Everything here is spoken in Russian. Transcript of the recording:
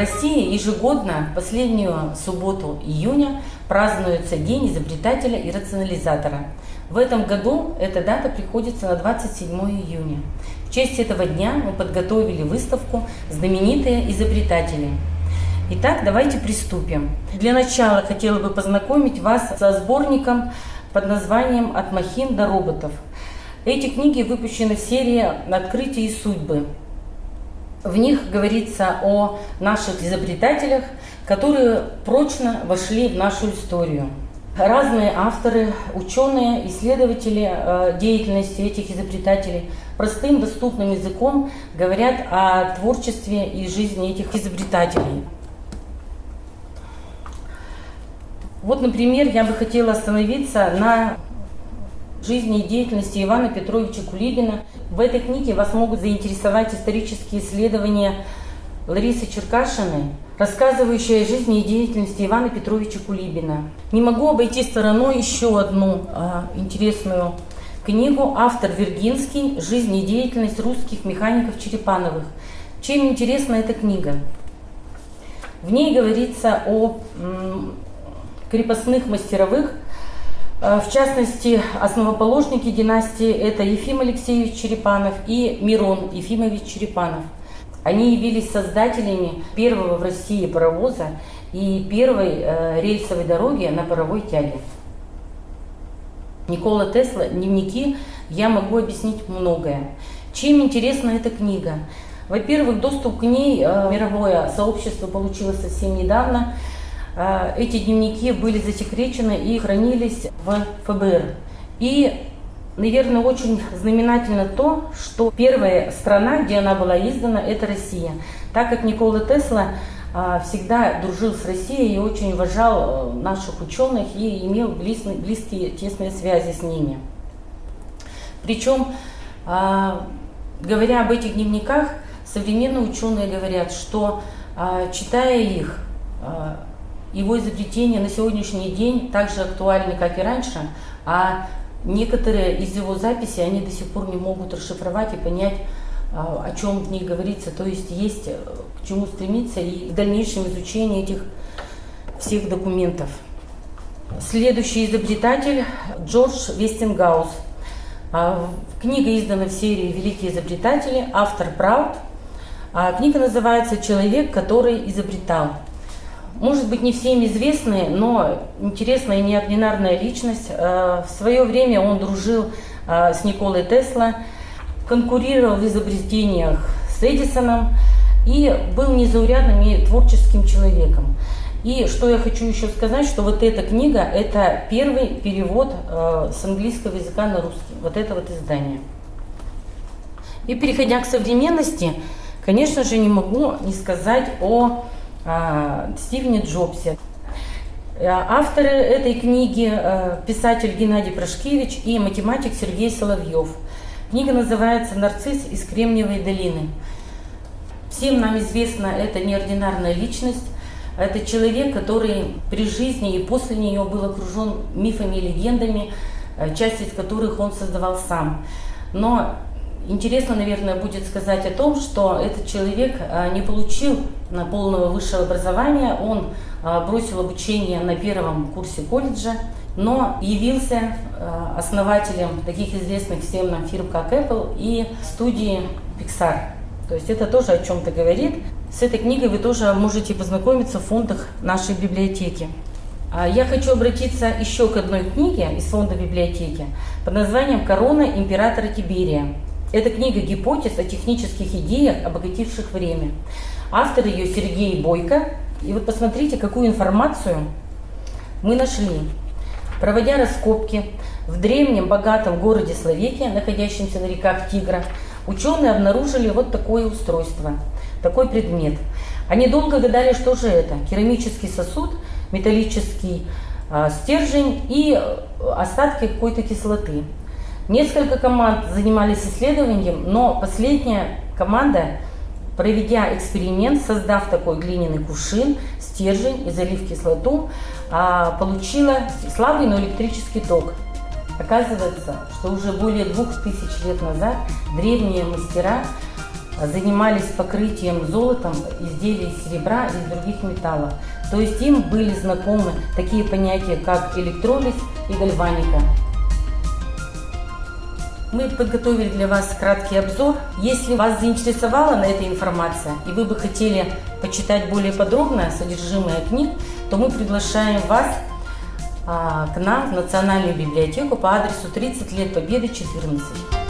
России ежегодно последнюю субботу июня празднуется День изобретателя и рационализатора. В этом году эта дата приходится на 27 июня. В честь этого дня мы подготовили выставку «Знаменитые изобретатели». Итак, давайте приступим. Для начала хотела бы познакомить вас со сборником под названием «От махин до роботов». Эти книги выпущены в серии «Открытия и судьбы». В них говорится о наших изобретателях, которые прочно вошли в нашу историю. Разные авторы, ученые, исследователи деятельности этих изобретателей простым доступным языком говорят о творчестве и жизни этих изобретателей. Вот, например, я бы хотела остановиться на жизни и деятельности Ивана Петровича Кулибина. В этой книге вас могут заинтересовать исторические исследования Ларисы Черкашиной, рассказывающие о жизни и деятельности Ивана Петровича Кулибина. Не могу обойти стороной еще одну интересную книгу. Автор Вергинский «Жизнь и деятельность русских механиков Черепановых». Чем интересна эта книга? В ней говорится о крепостных мастеровых. В частности, основоположники династии – это Ефим Алексеевич Черепанов и Мирон Ефимович Черепанов. Они явились создателями первого в России паровоза и первой рельсовой дороги на паровой тяге. Никола Тесла, дневники, я могу объяснить многое. Чем интересна эта книга? Во-первых, доступ к ней мировое сообщество получило совсем недавно. Эти дневники были засекречены и хранились в ФБР. И, наверное, очень знаменательно то, что первая страна, где она была издана, это Россия. Так как Никола Тесла всегда дружил с Россией и очень уважал наших ученых и имел близкие, тесные связи с ними. Причем, говоря об этих дневниках, современные ученые говорят, что, читая их, его изобретения на сегодняшний день так же актуальны, как и раньше, а некоторые из его записей они до сих пор не могут расшифровать и понять, о чем в них говорится. То есть есть к чему стремиться и в дальнейшем изучении этих всех документов. Следующий изобретатель Джордж Вестингаус. Книга издана в серии «Великие изобретатели», автор Праут. Книга называется «Человек, который изобретал». Может быть, не всем известный, но интересная и неординарная личность. В свое время он дружил с Николой Тесло, конкурировал в изобретениях с Эдисоном и был незаурядным и творческим человеком. И что я хочу еще сказать, что вот эта книга – это первый перевод с английского языка на русский. Вот это вот издание. И переходя к современности, конечно же, не могу не сказать о Стивене Джобсе. Авторы этой книги – писатель Геннадий Прошкевич и математик Сергей Соловьев. Книга называется «Нарцисс из Кремниевой долины». Всем нам известна эта неординарная личность. Это человек, который при жизни и после нее был окружен мифами и легендами, часть из которых он создавал сам. Но интересно, наверное, будет сказать о том, что этот человек не получил полного высшего образования, он бросил обучение на первом курсе колледжа, но явился основателем таких известных всем нам фирм, как Apple и студии Pixar. То есть это тоже о чем-то говорит. С этой книгой вы тоже можете познакомиться в фондах нашей библиотеки. Я хочу обратиться еще к одной книге из фонда библиотеки под названием «Корона императора Тиберия». Это книга гипотез о технических идеях, обогативших время. Автор ее Сергей Бойко. И вот посмотрите, какую информацию мы нашли. Проводя раскопки в древнем богатом городе Словекия, находящемся на реках Тигра, ученые обнаружили вот такое устройство, такой предмет. Они долго гадали, что же это. Керамический сосуд, металлический стержень и остатки какой-то кислоты. Несколько команд занимались исследованием, но последняя команда, проведя эксперимент, создав такой глиняный кувшин, стержень и залив кислоту, получила слабый, но электрический ток. Оказывается, что уже более 2000 лет назад древние мастера занимались покрытием золотом изделий из серебра и из других металлов. То есть им были знакомы такие понятия, как электролиз и гальваника. Мы подготовили для вас краткий обзор. Если вас заинтересовала эта информация и вы бы хотели почитать более подробно содержимое книг, то мы приглашаем вас к нам в Национальную библиотеку по адресу 30 лет Победы, 14.